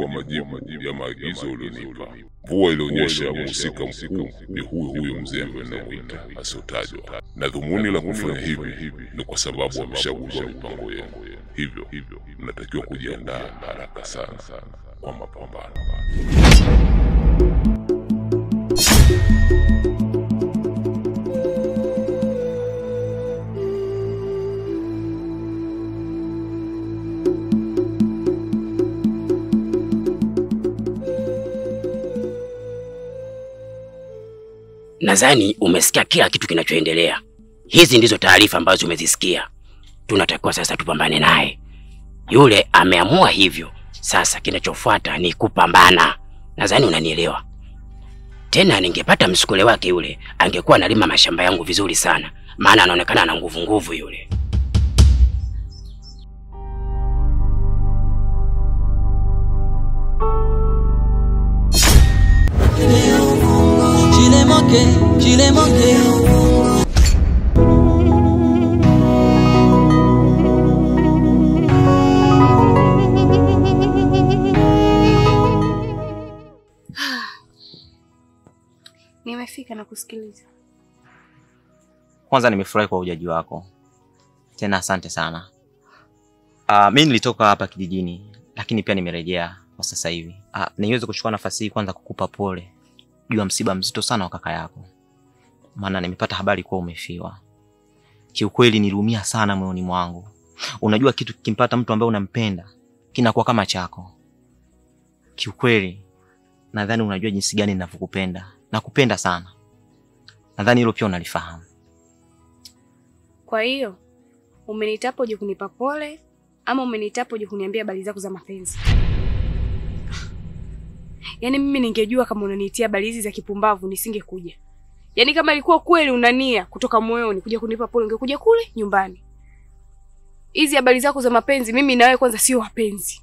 wa majibu ya maagizo ulionipa. Mvua ilionyesha mhusika mkuu ni huyu mzembe anayemwita asiotajwa. Na dhumuni la kufanya hivi ni kwa sababu ameshagundua mipango yenu. Hivyo mnatakiwa kujiandaa haraka sana kwa mapambano. Nadhani umesikia kila kitu kinachoendelea. Hizi ndizo taarifa ambazo umezisikia. Tunatakiwa sasa tupambane naye. Yule ameamua hivyo. Sasa kinachofuata ni kupambana. Nadhani unanielewa. Tena ningepata msukule wake yule, angekuwa analima mashamba yangu vizuri sana. Maana anaonekana ana nguvu yule. Chile moke. Nimefika na kusikiliza. Kwanza nimefurahi kwa ujaji wako. Tena asante sana. Mimi nilitoka hapa kijijini, lakini pia nimerejea kwa sasa hivi. Niweze kuchukua nafasi hii kwanza kukupa pole juu ya msiba mzito sana wa kaka yako. Maana nimepata habari kuwa umefiwa. Kiukweli niliumia sana moyoni mwangu. Unajua kitu kikimpata mtu ambaye unampenda kinakuwa kama chako. Kiukweli nadhani unajua jinsi gani ninavyokupenda. Nakupenda sana. Nadhani hilo pia unalifahamu. Kwa hiyo umenitapo uje kunipa pole ama umenitapo uje kuniambia habari zako za mapenzi? Yaani mimi ningejua kama unaniitia habari hizi za kipumbavu nisingekuja. Yaani kama ilikuwa kweli unania kutoka moyoni kuja kunipa pole ungekuja kule nyumbani. Hizi habari zako za mapenzi mimi na wewe kwanza sio wapenzi.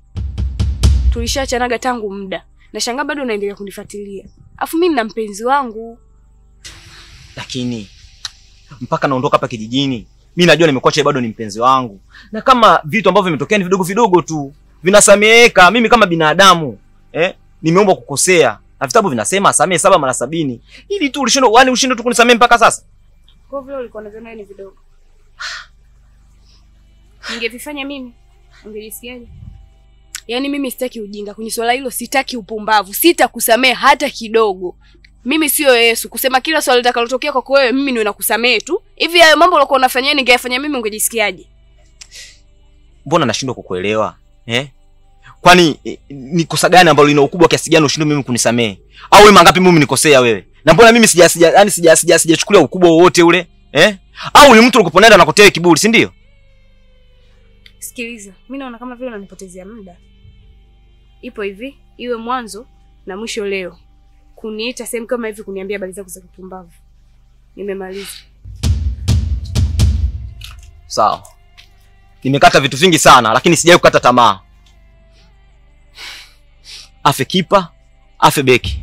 Tulishaachanaga tangu muda. Na shangaa bado unaendelea kunifuatilia. Afu mimi na mpenzi wangu. Lakini mpaka naondoka hapa kijijini, mimi najua nimekuacha bado ni mpenzi wangu. Na kama vitu ambavyo vimetokea ni vidogo tu, vinasameheka. Mimi kama binadamu, nimeomba kukosea. Na vitabu vinasema samehe 7 mara 70. Ili tu ushindwe tu kunisamehe mpaka sasa. Kwa vile ulikuwa unaona ni vidogo. Ningevifanya mimi, ungejisikiaje? Yaani mimi sitaki ujinga kwenye swala hilo, sitaki upumbavu, sitakusamehe hata kidogo. Mimi sio Yesu kusema kila swali litakalotokea kwako wewe mimi niwe nakusamehe tu. Hivi hayo mambo ulikuwa unafanyia ningeyafanya mimi ungejisikiaje? Mbona nashindwa kukuelewa? Kwani ni kosa gani ambalo lina ukubwa kiasi gani ushindwe mimi kunisamehe? Au wewe mangapi mimi nikosea wewe? Na mbona mimi sijachukulia ukubwa wote ule? Au ni mtu unakuponenda na kutea kiburi, si ndio? Sikiliza, mimi naona kama vile unanipotezea muda. Ipo hivi, iwe mwanzo na mwisho leo. Kuniita sehemu kama hivi kuniambia habari zako za kipumbavu. Nimemaliza. Sawa. Nimekata vitu vingi sana lakini sijawahi kukata tamaa. Afe kipa, afe beki.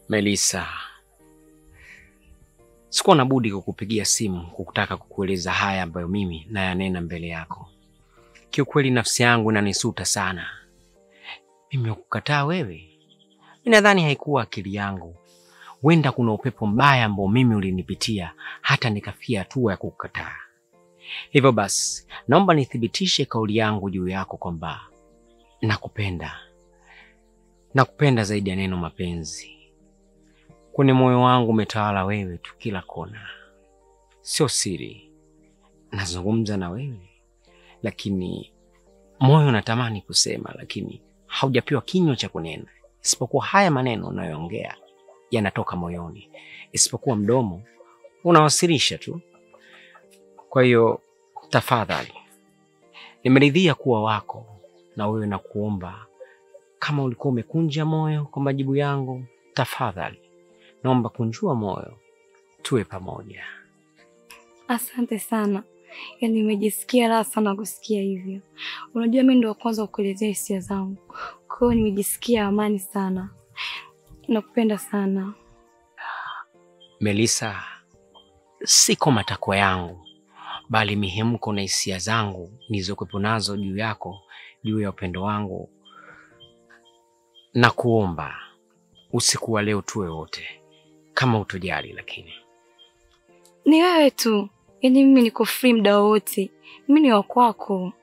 Melissa, sikuwa na budi kukupigia simu kukutaka kukueleza haya ambayo mimi nayanena mbele yako. Kiukweli nafsi yangu inanisuta sana. Mimi kukukataa wewe, mimi nadhani haikuwa akili yangu. Wenda kuna upepo mbaya ambao mimi ulinipitia hata nikafia hatua ya kukukataa. Hivyo basi, naomba nithibitishe kauli yangu juu yako kwamba nakupenda. Nakupenda zaidi ya neno mapenzi. Kwenye moyo wangu umetawala wewe tu kila kona. Sio siri. Nazungumza na wewe, lakini moyo unatamani kusema lakini haujapewa kinywa cha kunena. Isipokuwa haya maneno unayoongea yanatoka moyoni. Isipokuwa mdomo unawasilisha tu. Kwa hiyo tafadhali, nimeridhia kuwa wako na wewe na kuomba kama ulikuwa umekunja moyo kwa majibu yangu, tafadhali naomba kunjua moyo tuwe pamoja. Asante sana. Yaani nimejisikia raha sana kusikia hivyo. Unajua mimi ndio wa kwanza kukuelezea hisia zangu. Kwa hiyo nimejisikia amani sana. Nakupenda sana. Melissa, siko matakwa yangu, bali mihemko na hisia zangu nilizokuwepo nazo juu yako, juu ya upendo wangu. Na kuomba usiku wa leo tuwe wote, kama utojali. Lakini ni wewe tu, yaani mimi niko free muda wote, mimi ni wa kwako.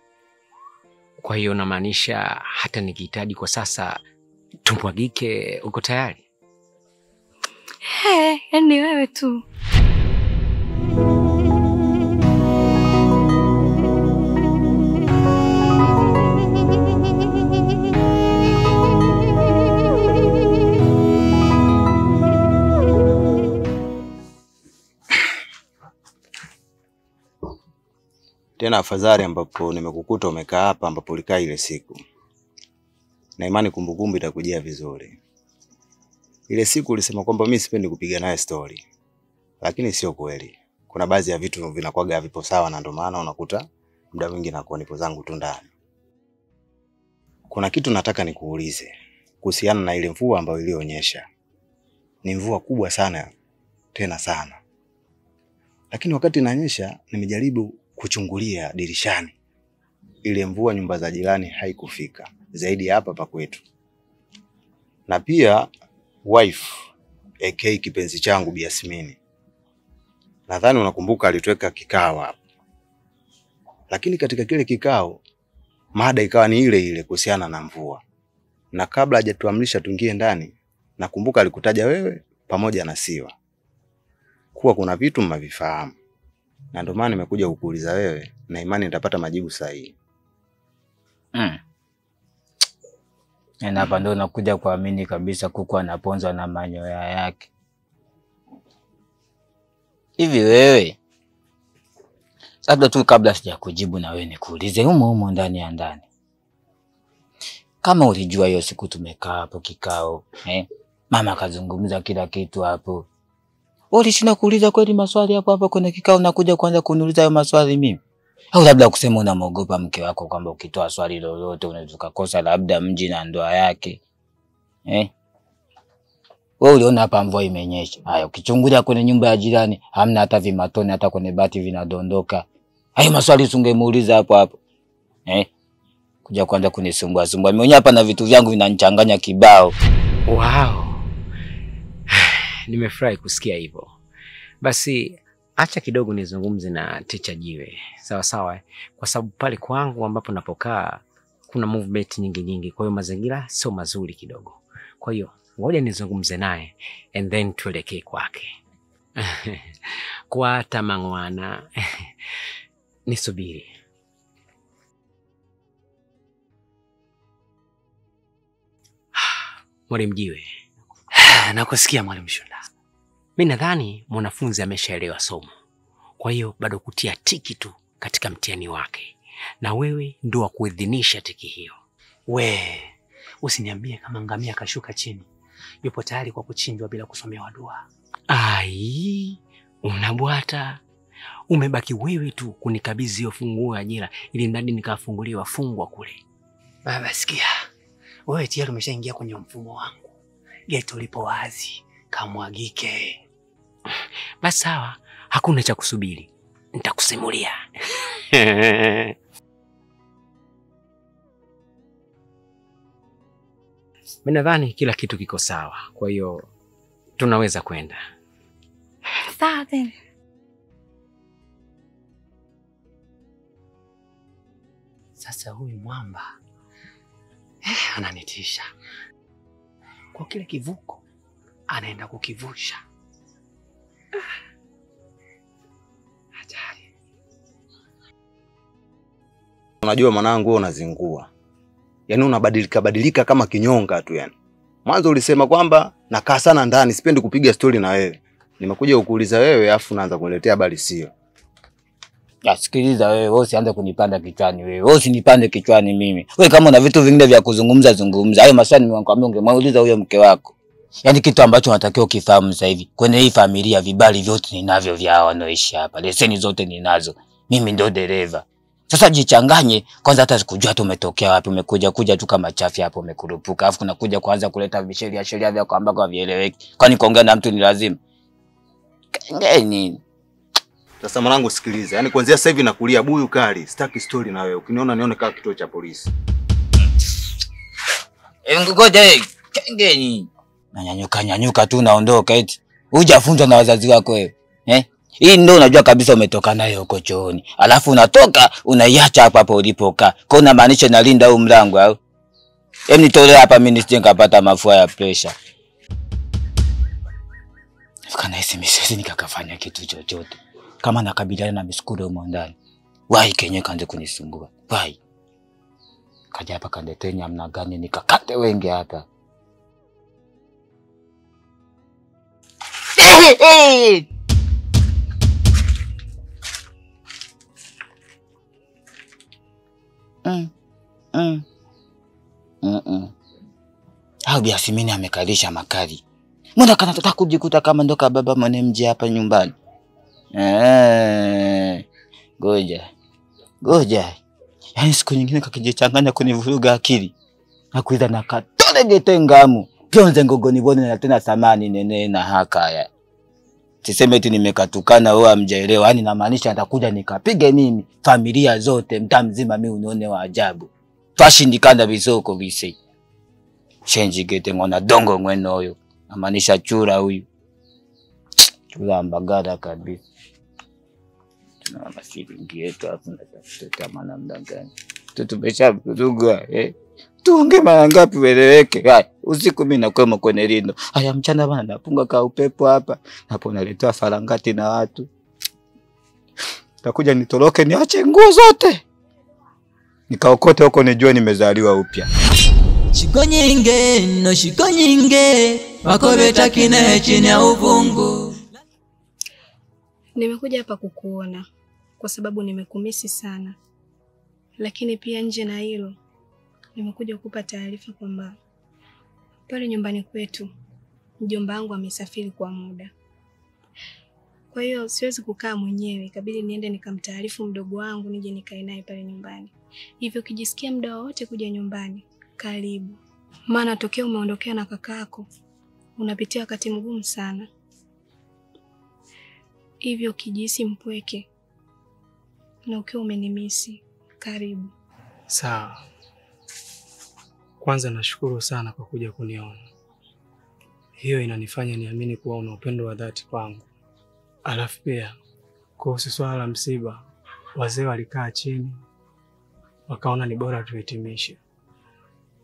Kwa hiyo namaanisha hata nikihitaji kwa sasa tumwagike, uko tayari? Yaani ni wewe tu. Tena afadhali ambapo nimekukuta umekaa hapa ambapo ulikaa ile siku. Na imani kumbukumbu itakujia vizuri. Ile siku ulisema kwamba mimi sipendi kupiga naye story. Lakini sio kweli. Kuna baadhi ya vitu vinakuwaga havipo sawa na ndio maana unakuta muda mwingi nakuwa nipo zangu tu ndani. Kuna kitu nataka nikuulize kuhusiana na ile mvua ambayo ilionyesha. Ni mvua kubwa sana, tena sana. Lakini wakati inanyesha nimejaribu kuchungulia dirishani. Ile mvua nyumba za jirani haikufika zaidi ya hapa pa kwetu. Na pia wife AK kipenzi changu Bi Yasmini, nadhani unakumbuka alituweka kikao hapa. Lakini katika kile kikao mada ikawa ni ile ile kuhusiana na mvua. Na kabla hajatuamrisha tuingie ndani, nakumbuka alikutaja wewe pamoja na Siwa kuwa kuna vitu mnavifahamu. Na ndio maana nimekuja kukuuliza wewe na imani nitapata majibu sahihi. Na hapa ndo nakuja kuamini kabisa kuku anaponzwa na manyoya yake. Hivi wewe, labda tu kabla sija kujibu na wewe nikuulize humo ndani ya ndani. Kama ulijua hiyo siku tumekaa hapo kikao, mama kazungumza kila kitu hapo. Ulishinda kuuliza kweli maswali hapo kwenye kikao na kuja kuanza kuniuliza hayo maswali mimi? Au labda kusema unamogopa mke wako kwamba ukitoa swali lolote unaweza kukosa labda mji na ndoa yake? Wewe uliona hapa mvua imenyesha. Haya ukichungulia kwenye nyumba ya jirani hamna hata vimatone, hata kwenye bati vinadondoka. Hayo maswali usingemuuliza hapo. Kuja kwanza kunisumbua. Mimi mwenyewe hapa na vitu vyangu vinanichanganya kibao. Wow. Nimefurahi kusikia hivyo. Basi acha kidogo nizungumze na Teacher Jiwe. Sawa sawa, kwa sababu pale kwangu ambapo napokaa kuna movement nyingi, kwa hiyo mazingira sio mazuri kidogo. Kwa hiyo ngoja nizungumze naye and then tuelekee kwake. Kwa tamangwana. Nisubiri. Mwalimu Jiwe. Nakusikia Mwalimu Shunda. Mimi nadhani mwanafunzi ameshaelewa somo. Kwa hiyo bado kutia tiki tu katika mtihani wake. Na wewe ndio wa kuidhinisha tiki hiyo. Usiniambie kama ngamia kashuka chini. Yupo tayari kwa kuchinjwa bila kusomewa dua. Ai, unabwata. Umebaki wewe tu kunikabidhi hiyo funguo ya ajira ili ndani nikafunguliwa fungwa kule. Baba sikia. Wewe tayari umeshaingia kwenye mfumo wangu. Geto lipo wazi, kamwagike. Basi sawa, hakuna cha kusubiri. Nitakusimulia. Mimi nadhani kila kitu kiko sawa. Kwa hiyo tunaweza kwenda. Sawa tena. Sasa huyu mwamba ananitisha. Kwa kile kivuko anaenda kukivusha. Hatari. Unajua mwanangu wewe unazingua. Yaani unabadilika kama kinyonga tu yani. Mwanzo ulisema kwamba nakaa sana ndani sipendi kupiga story na wewe. Nimekuja kukuuliza wewe afu naanza kuniletea habari sio. Sikiliza wewe usianze kunipanda kichwani wewe. Wewe usinipande kichwani mimi. Wewe kama una vitu vingine vya kuzungumza. Hayo maswali nimekwambia ungemwauliza huyo mke wako. Yaani kitu ambacho unatakiwa ukifahamu sasa hivi. Kwenye hii familia vibali vyote ninavyo vya wanaoishi hapa. Leseni zote ninazo. Mimi ndio dereva. Sasa jichanganye kwanza hata sikujua hata umetokea wapi, umekuja tu kama chafi hapo umekurupuka. Alafu unakuja kuanza kuleta sheria vya kwamba kwa vieleweki. Kwani kuongea na mtu ni lazima? Ngeni. Sasa mwanangu sikiliza. Yaani kuanzia sasa hivi nakulia buyu kali. Sitaki story na wewe. Ukiniona nione kama kituo cha polisi. Ngoja kengeni. Nyanyuka tu naondoka eti. Hujafunzwa na wazazi wako wewe. Hii ndio unajua kabisa umetoka nayo huko chooni. Alafu unatoka unaiacha hapa hapo ulipokaa. Kwa una maanisha nalinda huu mlango au? Hem nitolee hapa mimi nisije nikapata mafua ya pressure. Kana hisi mimi nikakafanya kitu chochote. Kama nakabiliana na misukule huko ndani. Wai kenye kaanze kunisumbua. Wai. Kaja hapa kandetenya mna gani nikakate wengi hapa. Au Biasimini amekalisha makali. Mbona kana nataka kujikuta kama ndoka baba mwane mji hapa nyumbani. Goja. Yaani siku nyingine kakijichanganya kunivuruga akili. Nakuiza na katole getengamu. Pionze ngogoni bone na tena samani nene na haka ya. Siseme eti nimekatukana wewe amjaelewa. Yaani namaanisha nitakuja nikapige mimi familia zote mtaa mzima mimi unione wa ajabu. Twashindikana bizoko bise. Shenji gete ngona dongo mweno huyo. Namaanisha chura huyu. Chura mbagara kabisa. Tuna mashilingi yetu hapo natafuta kama namna gani. Tumeshavuruga Tuonge mara ngapi weleweke. Haya, usiku mimi nakwema kwenye lindo. Haya mchana bana napunga ka upepo hapa. Hapo naletea farangati na watu. Takuja nitoroke niache nguo zote. Nikaokote huko nijue nimezaliwa upya. Shiko nyinge wakobeta kine chini ya uvungu. Nimekuja hapa kukuona kwa sababu nimekumisi sana. Lakini pia nje na hilo nimekuja kukupa taarifa kwamba pale nyumbani kwetu mjomba wangu amesafiri kwa muda. Kwa hiyo siwezi kukaa mwenyewe, ikabidi niende nikamtaarifu mdogo wangu nije nikae naye pale nyumbani. Hivyo ukijisikia muda wote kuja nyumbani, karibu. Maana tokea umeondokea na kakako, unapitia wakati mgumu sana. Hivyo ukijisi mpweke na ukiwa umenimisi, karibu. Sawa. Kwanza nashukuru sana kwa kuja kuniona. Hiyo inanifanya niamini kuwa una upendo wa dhati kwangu. Alafu pia kuhusu swala la msiba, wazee walikaa chini wakaona ni bora tuhitimishe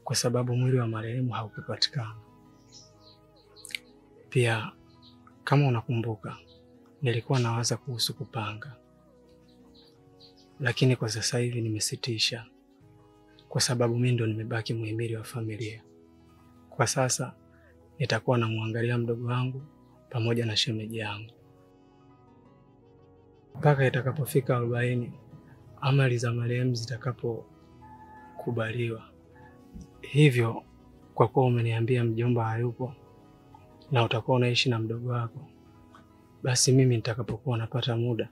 kwa sababu mwili wa marehemu haukupatikana. Pia kama unakumbuka, nilikuwa nawaza kuhusu kupanga. Lakini kwa sasa hivi nimesitisha kwa sababu mimi ndo nimebaki muhimili wa familia. Kwa sasa nitakuwa namwangalia mdogo wangu pamoja na shemeji yangu. Mpaka itakapofika 40 amali za marehemu zitakapokubaliwa. Hivyo kwa kuwa umeniambia mjomba hayupo na utakuwa unaishi na mdogo wako, basi mimi nitakapokuwa napata muda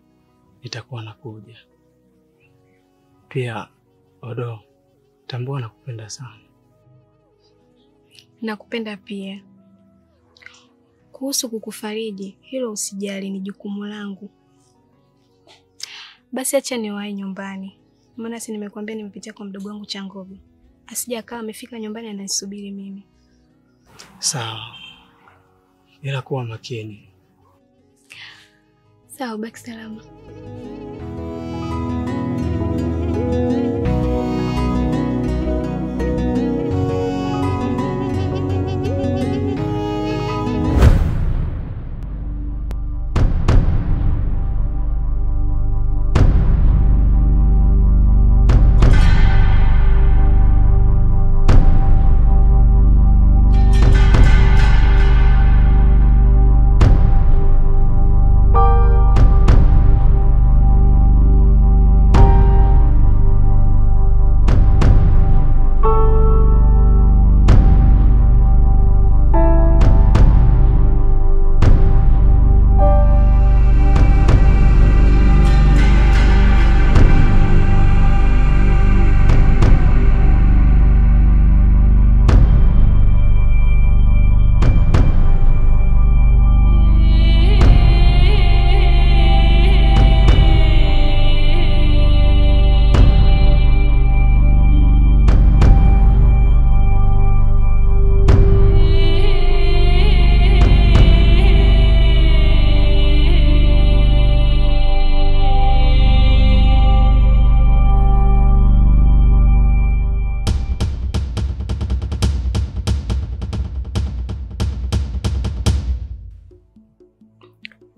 nitakuwa nakuja. Pia Odo, tambua nakupenda sana. Nakupenda pia. Kuhusu kukufariji, hilo usijali, ni jukumu langu. Basi acha niwahi nyumbani. Maana si nimekuambia nimepitia kwa mdogo wangu Changogo. Asije akawa amefika nyumbani ananisubiri mimi. Sawa. Ila kuwa makini. Sawa, baki salama.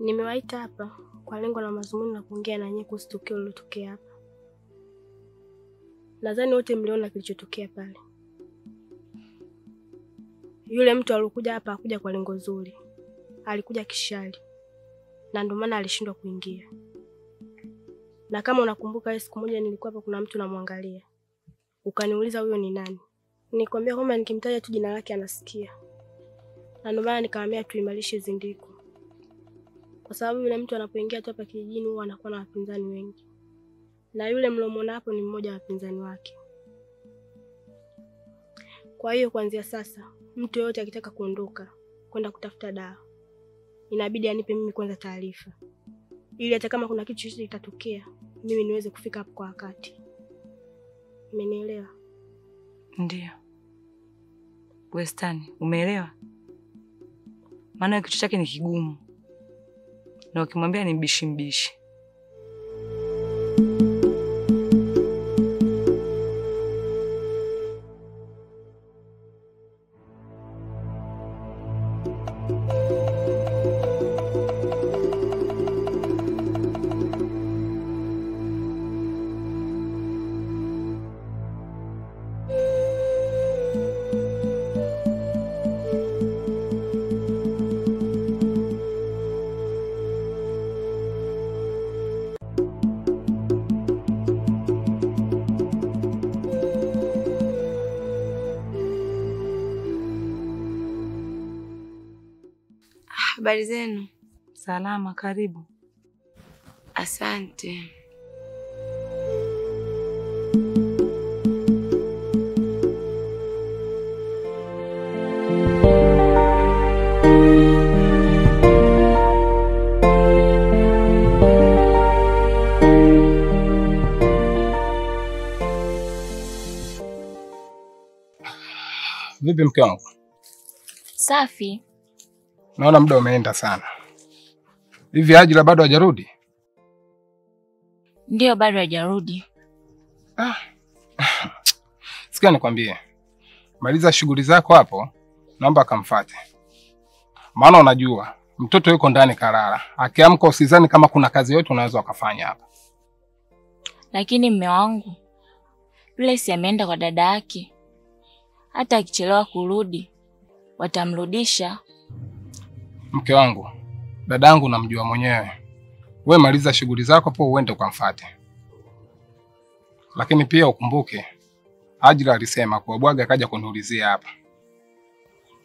Nimewaita hapa kwa lengo la mazungumzo na kuongea na nyinyi kuhusu tukio lilotokea hapa. Nadhani wote mliona kilichotokea pale. Yule mtu aliyokuja hapa hakuja kwa lengo zuri. Alikuja kishari. Na ndio maana alishindwa kuingia. Na kama unakumbuka ile siku moja nilikuwa hapa kuna mtu namwangalia. Ukaniuliza huyo ni nani? Nikwambia kwamba nikimtaja tu jina lake anasikia. Na ndio maana nikamwambia tuimarishe zindiko. Kwa sababu yule mtu anapoingia tu hapa kijijini huwa anakuwa na wapinzani wengi. Na yule mlomona hapo ni mmoja wa wapinzani wake. Kwa hiyo kuanzia sasa, mtu yote akitaka kuondoka kwenda kutafuta dawa, inabidi anipe mimi kwanza taarifa. Ili hata kama kuna kitu chochote kitatokea, mimi niweze kufika hapo kwa wakati. Umenielewa? Ndio. Westani, umeelewa? Maana kichwa chake ni kigumu. Na ukimwambia ni mbishi. Habari zenu? Salama, karibu. Asante. Vipi mke wangu? Safi. Naona muda umeenda sana. Hivi Ajira bado hajarudi? Ndio, bado hajarudi. Sikia nikwambie. Maliza shughuli zako hapo, naomba akamfuate. Maana unajua, mtoto yuko ndani kalala. Akiamka usizani kama kuna kazi yote unaweza ukafanya hapa. Lakini mme wangu, yule si ameenda kwa dada yake. Hata akichelewa kurudi, watamrudisha. Mke wangu, dadangu namjua mwenyewe. Wewe maliza shughuli zako hapo uende ukamfuate. Lakini pia ukumbuke, Ajira alisema kwa bwaga kaja kuniulizia hapa.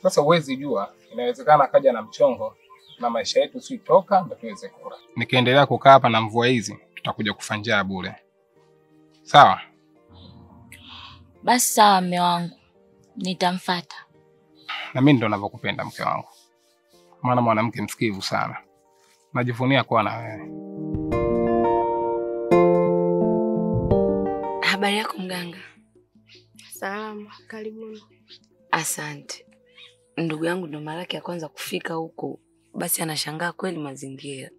Sasa uwezi jua, inawezekana kaja na mchongo na maisha yetu si toka ndio tuweze kula. Nikiendelea kukaa hapa na mvua hizi, tutakuja kufa njaa bure. Sawa? Basi sawa mme wangu. Nitamfuata. Na mimi ndo ninavyokupenda mke wangu. Maana mwanamke msikivu sana. Najivunia kuwa na wewe. Habari yako mganga? Salama, karibuni. Asante. Ndugu yangu ndo mara yake ya kwanza kufika huko, basi anashangaa kweli mazingira.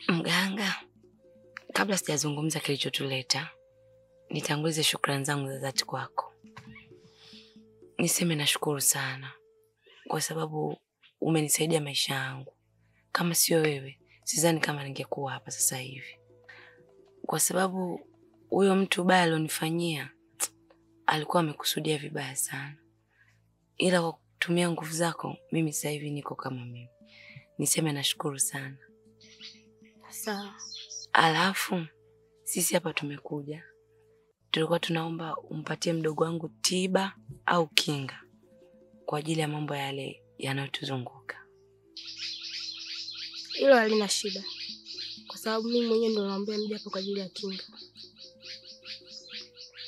Mganga, kabla sijazungumza kilichotuleta, nitangulize shukrani zangu za dhati kwako. Niseme nashukuru sana kwa sababu umenisaidia maisha yangu. Kama sio wewe, sidhani kama ningekuwa hapa sasa hivi. Kwa sababu huyo mtu baya alionifanyia alikuwa amekusudia vibaya sana. Ila kwa kutumia nguvu zako, mimi sasa hivi niko kama mimi. Niseme nashukuru sana. Sawa. Alafu sisi hapa tumekuja. Tulikuwa tunaomba umpatie mdogo wangu tiba au kinga kwa ajili ya mambo yale yanayotuzunguka. Hilo halina shida. Kwa sababu mimi mwenyewe ndo naomba mje hapa kwa ajili ya kinga.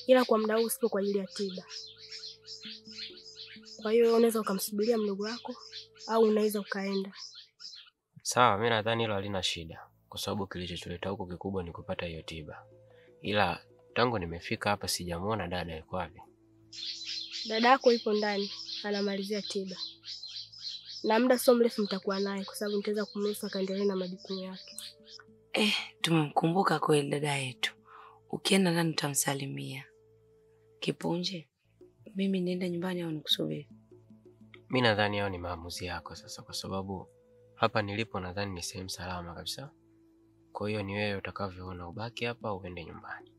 Ila kwa muda huu sipo kwa ajili ya tiba. Kwa hiyo unaweza ukamsubiria mdogo wako au unaweza ukaenda. Sawa, mimi nadhani hilo halina shida. Kwa sababu kilichotuleta huko kikubwa ni kupata hiyo tiba. Ila tangu nimefika hapa sijamuona dada yuko wapi. Dada yako yupo ndani, anamalizia tiba. Na muda sio mrefu mtakuwa naye kwa sababu nitaweza kumruhusu akaendelee na majukumu yake. Tumemkumbuka kweli dada yetu. Ukienda ndani utamsalimia. Kipunje, mimi niende nyumbani au nikusubiri? Mimi nadhani hao ni maamuzi yako sasa, kwa sababu hapa nilipo nadhani ni sehemu salama kabisa. Kwa hiyo ni wewe utakavyoona, ubaki hapa au uende nyumbani.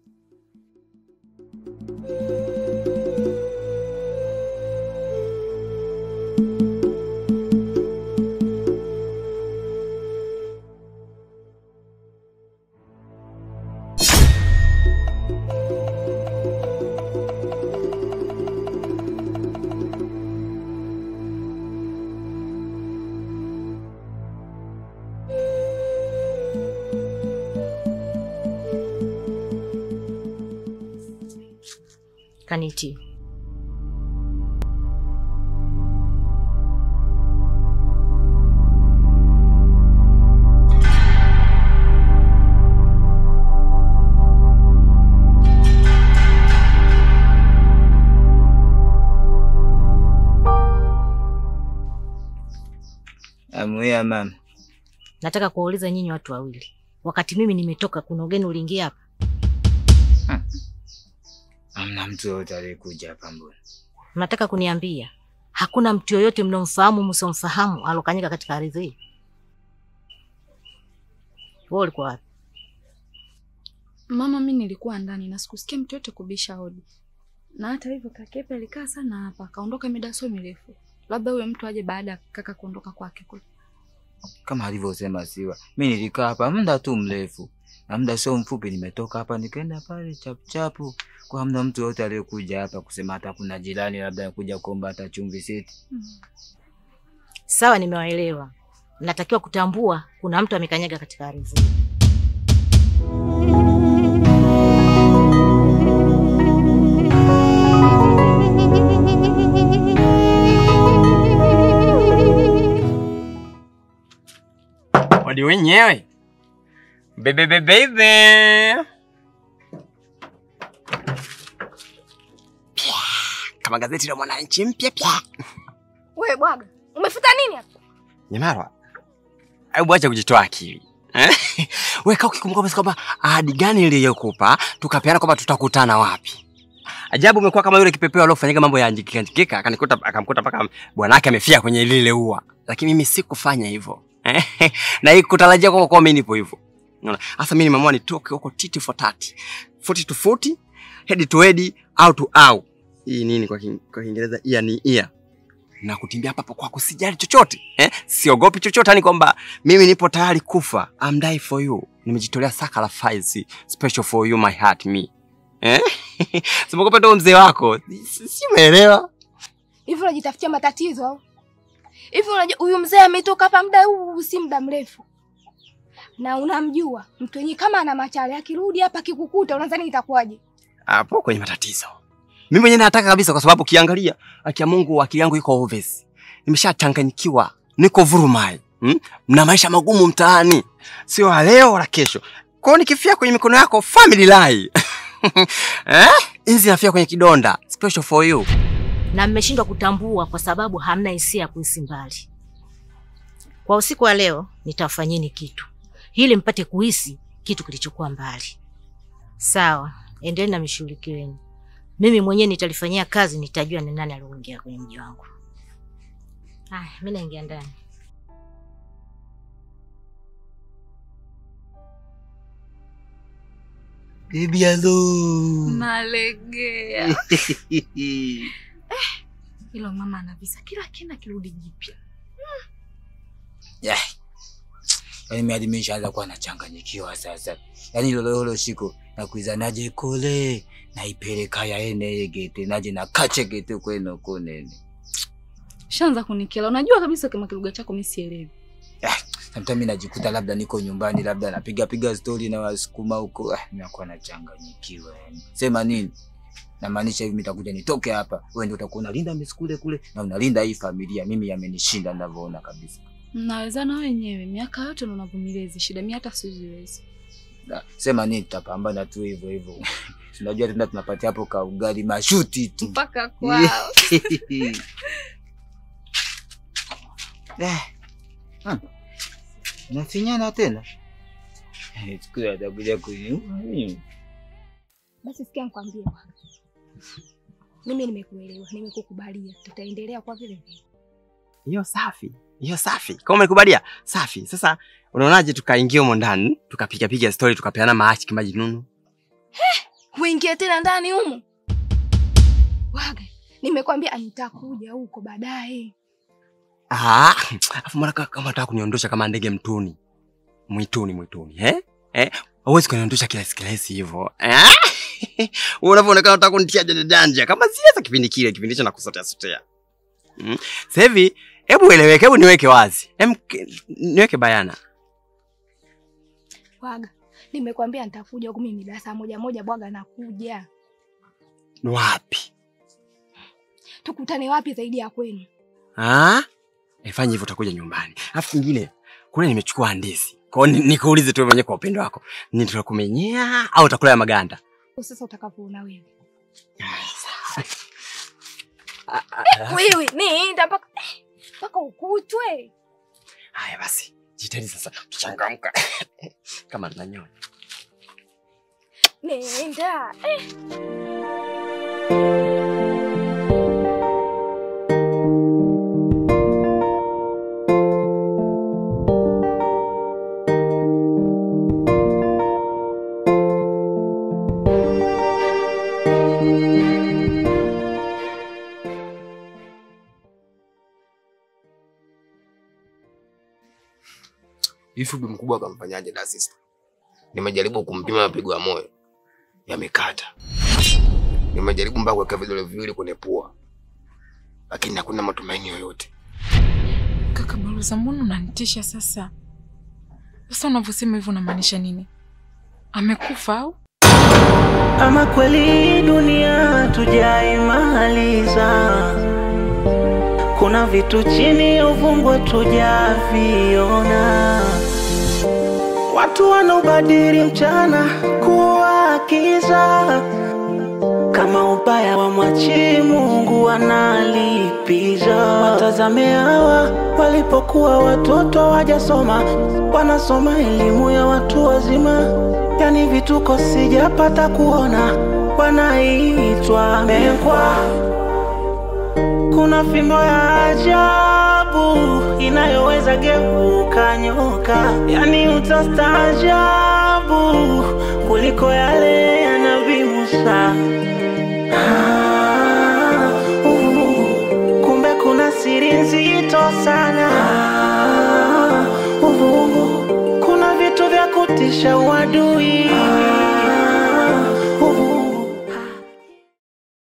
Kaniti. Amuya mama. Nataka kuwauliza nyinyi watu wawili. Wakati mimi nimetoka, kuna ugeni uliingia hapa? Hamna mtu yoyote aliyekuja hapa mbona? Nataka kuniambia hakuna mtu yoyote mnomfahamu msomfahamu alokanyika katika ardhi hii? Wewe ulikuwa wapi? Mama, mimi nilikuwa ndani na sikusikia mtu yote kubisha hodi. Na hata hivyo Kakepe alikaa sana hapa, akaondoka mida sio mirefu. Labda huyo mtu aje baada ya kaka kuondoka kwake kule. Kama alivyosema Siwa, mimi nilikaa hapa muda tu mrefu. Na muda sio mfupi nimetoka hapa nikaenda pale chapu. Kwa hamna mtu yote aliyekuja hapa kusema hata kuna jirani labda kuja kuomba hata chumvi seti. Sawa, nimewaelewa. Natakiwa kutambua kuna mtu amekanyaga katika ardhi. Wadi wenyewe. Bebe. Kama gazeti la Mwananchi mpya pia. Wewe bwaga, umefuta nini hapa? Nyamarwa. Hebu acha kujitoa akili. Wewe kaa ukikumbuka kwamba ahadi gani niliyokupa, tukapeana kwamba tutakutana wapi. Ajabu umekuwa kama yule kipepeo aliyofanyaga mambo ya njikika, akamkuta paka bwanake amefia kwenye lile ua. Lakini mimi sikufanya hivyo. Na ikutarajia kwa mimi nipo hivyo. Unaona? Sasa mimi nimeamua nitoke huko titi for 30. 40 to 40, head to head, out to out. Hii nini kwa Kiingereza? Ear ni ear. Na kutimbia hapa kwa kusijali chochote. Siogopi chochote, yani kwamba mimi nipo tayari kufa. I'm die for you. Nimejitolea sacrifice special for you my heart me. Simogope ndo mzee wako. Si umeelewa? Hivi unajitafutia matatizo au? Hivi unajua huyu mzee ametoka hapa muda huu si muda mrefu. Na unamjua mtu yenyewe kama ana machale akirudi hapa kikukuta unadhani itakuwaje? Hapo kwenye matatizo. Mimi mwenyewe nataka kabisa kwa sababu kiangalia haki ya Mungu akili yangu iko obvious. Nimeshachanganyikiwa, niko vurumai. Na maisha magumu mtaani. Sio leo wala kesho. Kwa hiyo nikifia kwenye mikono yako family lie. Inzi nafia kwenye kidonda special for you. Na mmeshindwa kutambua kwa sababu hamna hisia ya kuhisi mbali. Kwa usiku wa leo nitawafanyeni kitu ili mpate kuhisi kitu kilichokuwa mbali. Sawa, endeni na mishughuliko yenu. Mimi mwenyewe nitalifanyia kazi, nitajua ni nani aliyoingia kwenye mji wangu. Haya, mimi naingia ndani. Bibi yazo. Nalegea. Ilo mama anavisa kila kina kirudi jipya. Yaani mimi nimeshaanza kuwa nachanganyikiwa sasa. Yaani lolo siku na kuizanaje kule na ipeleka ya ene gete naje na kache gete kweno konene. Shanza kunikela. Unajua kabisa kama kilugha chako mimi sielewi. Sometimes mimi najikuta labda niko nyumbani labda napiga story na wasukuma huko. Ninakuwa nachanganyikiwa yani. Sema nini? Na maanisha hivi nitakuja nitoke hapa. Wewe ndio utakuwa unalinda miskule kule na unalinda hii familia. Mimi yamenishinda ninavyoona kabisa. Mnawezana wenyewe miaka yote unavumilia hizo shida, mimi hata siziwezi. Sema nini, tutapambana tu hivyo hivyo. Tunajua tena tunapatia hapo ka ugali mashuti tu. Mpaka kwao. Nafinyana tena. Sikula atakuja kuni. Basi sikia nikwambie bwana. Mimi nimekuelewa, nimekukubalia. Tutaendelea kwa vile vile. Hiyo safi. Hiyo safi. Kama umekubalia, safi. Sasa unaonaje tukaingia humo ndani, tukapiga story, tukapeana maachi kimajinunu? Uingie tena ndani humo? Waga, nimekwambia nitakuja huko baadaye. Afu mara kama unataka kuniondosha kama ndege mtuni. Mwituni, Huwezi kuniondosha kirahisi hivyo. Unavyoonekana unataka kunitia janja kama siasa kipindi hicho na kusotea. Sasa hivi hebu eleweke, hebu niweke wazi. Niweke bayana. Waga, nimekwambia nitakuja huko mimi saa moja bwaga nakuja. Wapi? Tukutane wapi zaidi ya kwenu? Fanya hivyo utakuja nyumbani. Alafu kingine, kule nimechukua ndizi. Kwa hiyo nikuulize tu mwenyewe kwa upendo wako. Ni tutakumenyea au utakula ya maganda? Sasa utakapoona wewe. Wewe nenda mpaka ukutwe. Haya basi, jitahidi sasa tuchangamka. Kama tunanyonya. Nenda. Hivi bibi mkubwa akamfanyaje da sister? Nimejaribu kumpima mapigo ya moyo. Yamekata. Nimejaribu mpaka kuweka vidole viwili kwenye pua. Lakini hakuna matumaini yoyote. Kaka Baruza, mbona unanitisha sasa? Sasa unavyosema hivyo unamaanisha nini? Amekufa au? Ama kweli dunia tujaimaliza. Kuna vitu chini uvungwa tujaviona. Watu wanaubadili mchana kuwa kiza. Kama ubaya wa mwachi Mungu analipiza. Watazame hawa walipokuwa watoto wajasoma, wanasoma elimu ya watu wazima. Yani vituko sijapata kuona, wanaitwa mekwa. Kuna fimbo ya ajabu inayoweza geuka nyoka. Yani utastaajabu kuliko yale ya Nabii Musa.